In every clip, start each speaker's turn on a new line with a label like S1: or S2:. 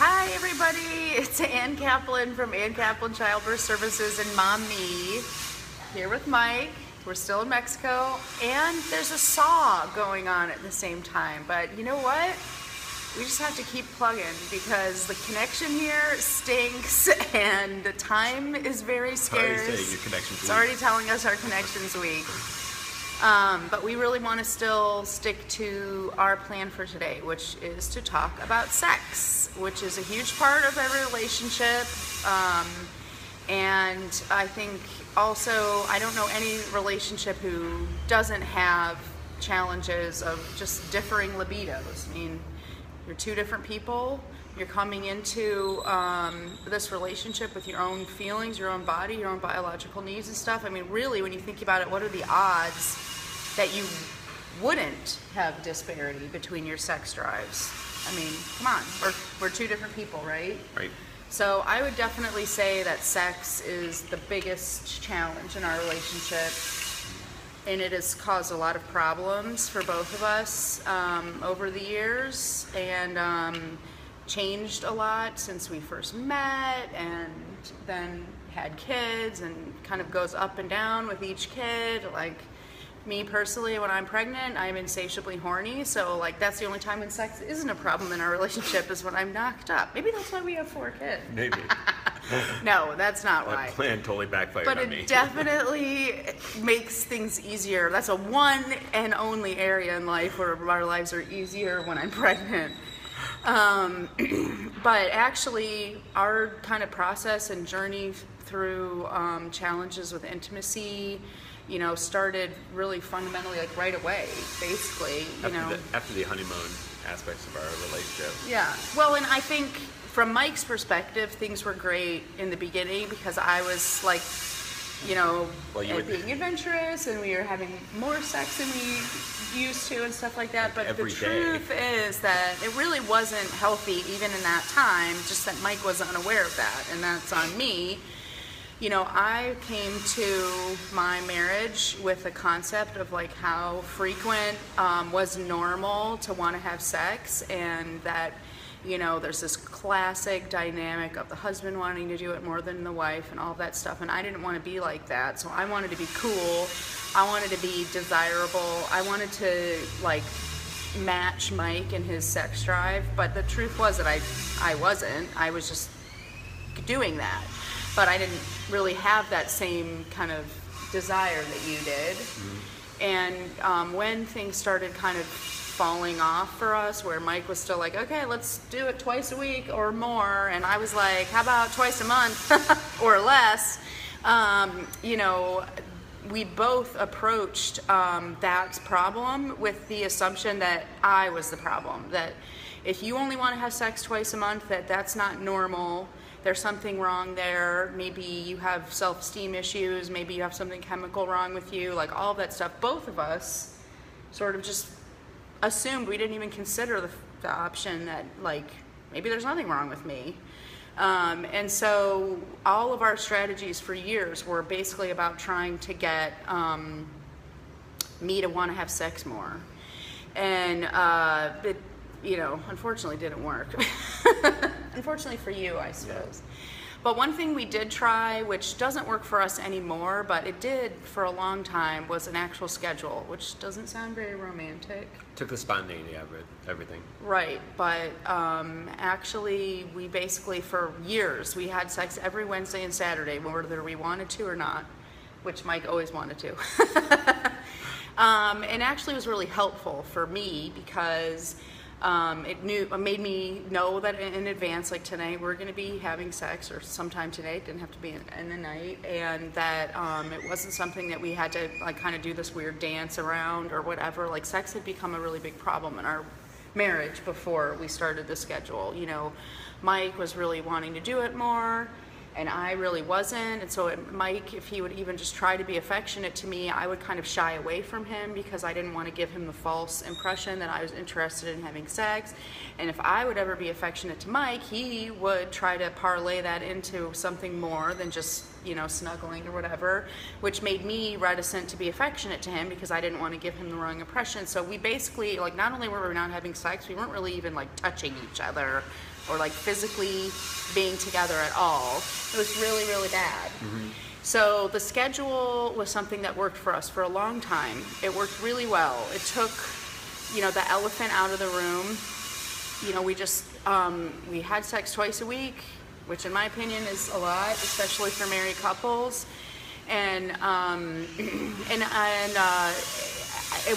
S1: Hi everybody, it's Ann Kaplan from Ann Kaplan Childbirth Services and Mom Me here with Mike. We're still in Mexico and there's a saw going on at the same time, but you know what? We just have to keep plugging because the connection here stinks and the time is very scarce. It's already telling us our connection's weak. But we really want to still stick to our plan for today, which is to talk about sex, which is a huge part of every relationship. And I think also, I don't know any relationship who doesn't have challenges of just differing libidos. I mean, you're two different people. You're coming into this relationship with your own feelings, your own body, your own biological needs and stuff. I mean, really, when you think about it, what are the odds that you wouldn't have disparity between your sex drives? I mean, come on, we're two different people, right?
S2: Right.
S1: So I would definitely say that sex is the biggest challenge in our relationship, and it has caused a lot of problems for both of us over the years, and changed a lot since we first met, and then had kids, and kind of goes up and down with each kid. Like me personally, when I'm pregnant, I'm insatiably horny, so like that's the only time when sex isn't a problem in our relationship is when I'm knocked up. Maybe that's why we have 4 kids.
S2: Maybe.
S1: No, that's not why.
S2: That plan totally backfired
S1: but
S2: on me.
S1: It definitely makes things easier. That's a one and only area in life where our lives are easier when I'm pregnant. But actually, our kind of process and journey through challenges with intimacy, you know, started really fundamentally like right away, basically,
S2: After the honeymoon aspects of our relationship.
S1: Yeah. Well, and I think from Mike's perspective, things were great in the beginning because I was like, being adventurous and we were having more sex than we used to and stuff like that. But the truth is that it really wasn't healthy even in that time, just that Mike was unaware of that, and that's on me. You know, I came to my marriage with a concept of like how frequent was normal to want to have sex, and that, you know, there's this classic dynamic of the husband wanting to do it more than the wife and all that stuff, and I didn't want to be like that. So I wanted to be cool, I wanted to be desirable, I wanted to like match Mike and his sex drive, but the truth was that I wasn't. I was just doing that, but I didn't really have that same kind of desire that you did. Mm-hmm. And when things started kind of falling off for us, where Mike was still like, okay, let's do it twice a week or more, and I was like, how about twice a month or less? We both approached that problem with the assumption that I was the problem, that if you only want to have sex twice a month, that's not normal. There's something wrong there. Maybe you have self-esteem issues. Maybe you have something chemical wrong with you, like all that stuff. Both of us sort of just assumed, we didn't even consider the option that like maybe there's nothing wrong with me. And so all of our strategies for years were basically about trying to get me to want to have sex more. And it, unfortunately didn't work. Unfortunately for you, I suppose. Yeah. But one thing we did try, which doesn't work for us anymore, but it did for a long time, was an actual schedule, which doesn't sound very romantic.
S2: Took the spontaneity out of it, everything.
S1: Right, but actually we basically, for years, we had sex every Wednesday and Saturday, whether we wanted to or not, which Mike always wanted to. And actually it was really helpful for me because it made me know that in advance, like tonight we're going to be having sex, or sometime today, it didn't have to be in the night, and that it wasn't something that we had to like kind of do this weird dance around or whatever. Like sex had become a really big problem in our marriage before we started the schedule. You know, Mike was really wanting to do it more, and I really wasn't. And so Mike, if he would even just try to be affectionate to me, I would kind of shy away from him because I didn't want to give him the false impression that I was interested in having sex. And if I would ever be affectionate to Mike, he would try to parlay that into something more than just, snuggling or whatever, which made me reticent to be affectionate to him because I didn't want to give him the wrong impression. So we basically, like, not only were we not having sex, we weren't really even like touching each other or like physically being together at all. It was really, really bad. Mm-hmm. So the schedule was something that worked for us for a long time. It worked really well. It took, the elephant out of the room. We had sex twice a week, which in my opinion is a lot, especially for married couples. And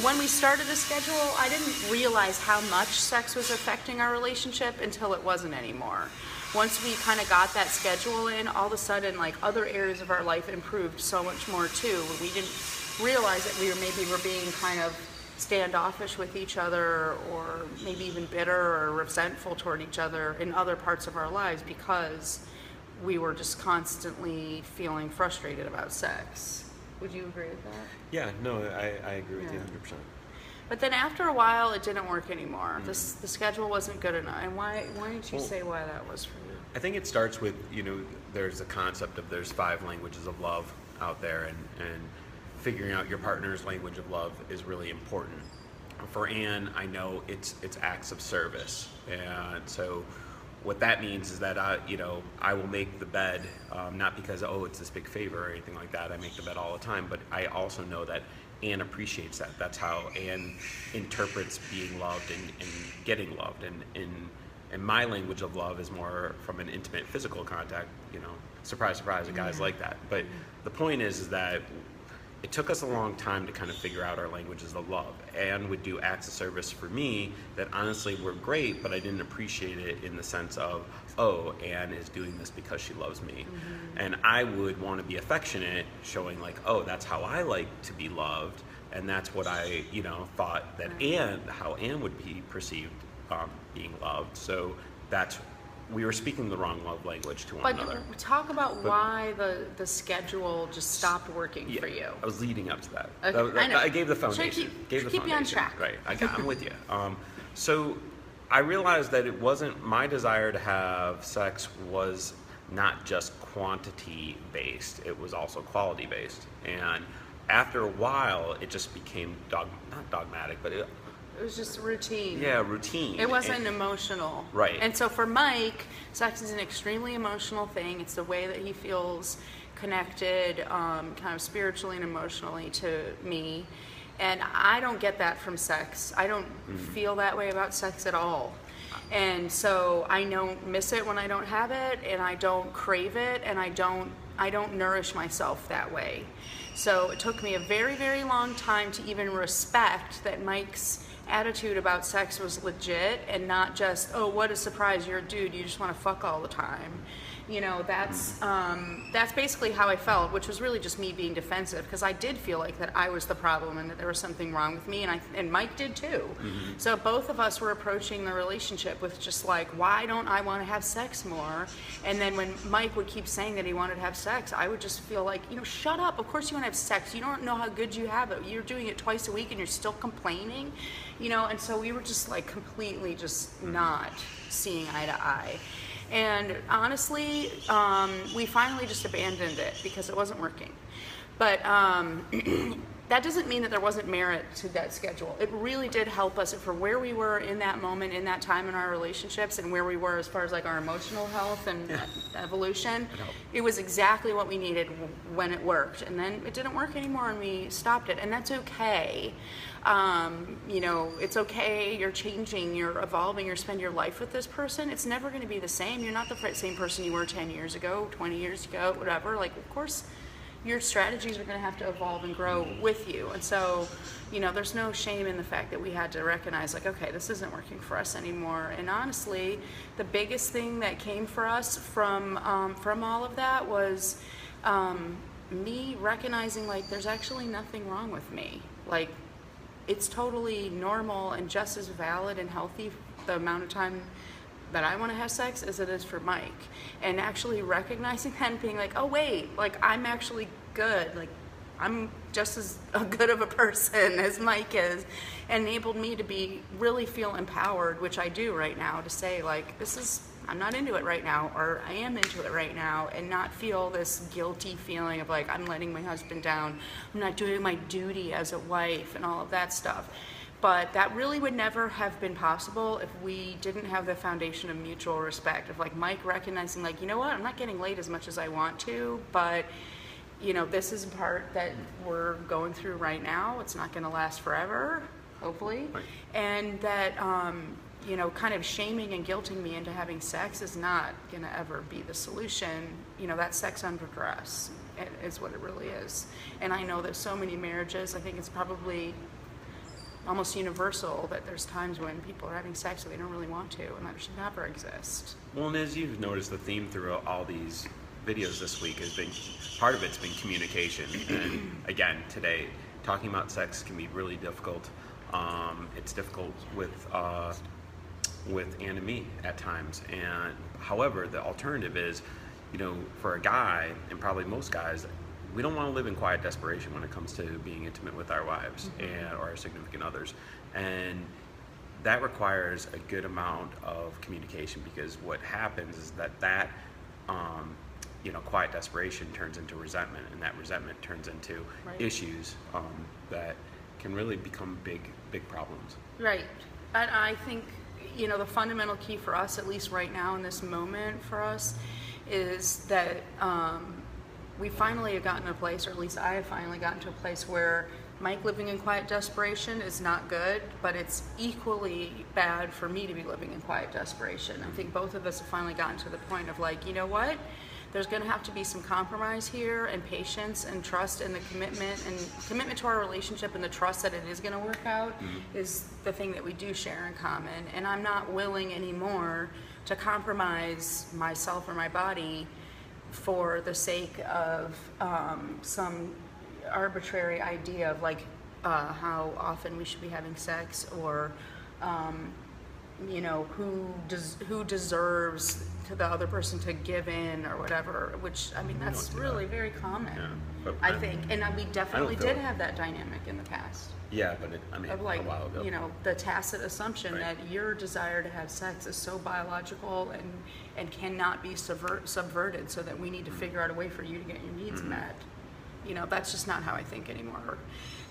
S1: when we started the schedule, I didn't realize how much sex was affecting our relationship until it wasn't anymore. Once we kind of got that schedule in, all of a sudden, like, other areas of our life improved so much more too. We didn't realize that we were being kind of standoffish with each other, or maybe even bitter or resentful toward each other in other parts of our lives because we were just constantly feeling frustrated about sex. Would you agree with that?
S2: Yeah, no, I agree with you 100%.
S1: But then after a while, it didn't work anymore. The schedule wasn't good enough. And why didn't you say why that was for you?
S2: I think it starts with, there's a concept of there's 5 languages of love out there, and figuring out your partner's language of love is really important. For Ann, I know it's acts of service. And so what that means is that I will make the bed, not because, it's this big favor or anything like that. I make the bed all the time, but I also know that Ann appreciates that. That's how Ann interprets being loved and getting loved. And my language of love is more from an intimate physical contact, surprise, surprise, a guy's like that. But the point is that it took us a long time to kind of figure out our languages of love. Ann would do acts of service for me that honestly were great, but I didn't appreciate it in the sense of, Ann is doing this because she loves me. Mm-hmm. And I would want to be affectionate, showing like, that's how I like to be loved. And that's what I, thought that how Ann would be perceived being loved. So we were speaking the wrong love language to one another.
S1: Talk about why the schedule just stopped working for you.
S2: I was leading up to that.
S1: Okay, I know.
S2: I gave the foundation.
S1: Keep you on track.
S2: Right, I'm with you. So I realized that it wasn't, my desire to have sex was not just quantity based, it was also quality based. And after a while, it just became not dogmatic, but it was just routine. Yeah, routine.
S1: It wasn't emotional.
S2: Right.
S1: And so for Mike, sex is an extremely emotional thing. It's the way that he feels connected, kind of spiritually and emotionally to me. And I don't get that from sex. I don't feel that way about sex at all. And so I don't miss it when I don't have it, and I don't crave it, and I don't nourish myself that way. So it took me a very, very long time to even respect that Mike's attitude about sex was legit and not just, what a surprise, you're a dude, you just want to fuck all the time. That's basically how I felt, which was really just me being defensive, because I did feel like that I was the problem and that there was something wrong with me, and Mike did too. Mm-hmm. So both of us were approaching the relationship with just like, why don't I want to have sex more? And then when Mike would keep saying that he wanted to have sex, I would just feel like, shut up, of course you want to have sex, you don't know how good you have it, you're doing it twice a week and you're still complaining, and so we were just like completely just not seeing eye to eye. And honestly, we finally just abandoned it because it wasn't working. But that doesn't mean that there wasn't merit to that schedule. It really did help us for where we were in that moment, in that time in our relationships, and where we were as far as like our emotional health and evolution. It was exactly what we needed when it worked. And then it didn't work anymore and we stopped it. And that's okay. It's okay, you're changing, you're evolving, you spend your life with this person. It's never going to be the same. You're not the same person you were 10 years ago, 20 years ago, whatever. Like, of course, your strategies are going to have to evolve and grow with you. And so, there's no shame in the fact that we had to recognize, like, okay, this isn't working for us anymore. And honestly, the biggest thing that came for us from all of that was me recognizing, like, there's actually nothing wrong with me. Like, it's totally normal and just as valid and healthy the amount of time that I want to have sex as it is for Mike. And actually recognizing that and being like, oh wait, like I'm actually good. Like I'm just as good of a person as Mike is, enabled me to really feel empowered, which I do right now, to say like, I'm not into it right now, or I am into it right now, and not feel this guilty feeling of like, I'm letting my husband down, I'm not doing my duty as a wife and all of that stuff. But that really would never have been possible if we didn't have the foundation of mutual respect, of like Mike recognizing like, you know what, I'm not getting laid as much as I want to, but you know, this is a part that we're going through right now. It's not going to last forever, hopefully.
S2: Right.
S1: And that, you know, kind of shaming and guilting me into having sex is not going to ever be the solution. You know, that's sex under duress is what it really is. And I know that so many marriages, I think it's probably almost universal that there's times when people are having sex that they don't really want to, and that should never exist.
S2: Well, and as you've noticed, the theme throughout all these videos this week has been, part of it's been communication. And again, today, talking about sex can be really difficult. It's difficult with Ann and me at times. And however, the alternative is, you know, for a guy, and probably most guys, we don't want to live in quiet desperation when it comes to being intimate with our wives or our significant others. And that requires a good amount of communication, because what happens is that you know, quiet desperation turns into resentment, and that resentment turns into issues that can really become big problems.
S1: Right. And I think, you know, the fundamental key for us, at least right now in this moment for us, is that we finally have gotten to a place, or at least I have finally gotten to a place where Mike living in quiet desperation is not good, but it's equally bad for me to be living in quiet desperation. I think both of us have finally gotten to the point of like, you know what? There's going to have to be some compromise here, and patience and trust, and the commitment to our relationship, and the trust that it is going to work out is the thing that we do share in common. And I'm not willing anymore to compromise myself or my body for the sake of some arbitrary idea of like how often we should be having sex, or you know, who deserves the other person to give in or whatever, which I mean that's really very common.
S2: Yeah,
S1: I think, and we definitely did have that dynamic in the past.
S2: Yeah, but I mean,
S1: of like,
S2: a while ago.
S1: You know, the tacit assumption that your desire to have sex is so biological and cannot be subverted, so that we need to figure out a way for you to get your needs met. You know, that's just not how I think anymore.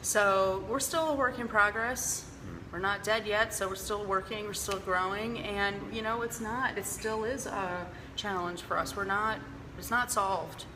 S1: So we're still a work in progress. We're not dead yet, so we're still working, we're still growing, and you know, it still is a challenge for us. It's not solved,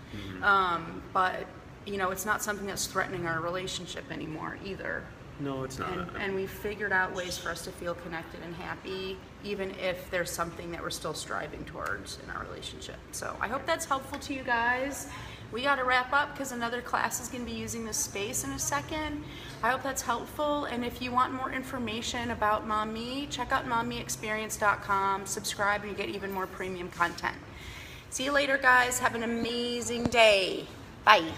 S1: but you know, it's not something that's threatening our relationship anymore either.
S2: No, it's not.
S1: And we've figured out ways for us to feel connected and happy, even if there's something that we're still striving towards in our relationship. So I hope that's helpful to you guys. We got to wrap up because another class is going to be using this space in a second. I hope that's helpful. And if you want more information about MomMe, check out mommeexperience.com. Subscribe and you get even more premium content. See you later, guys. Have an amazing day. Bye.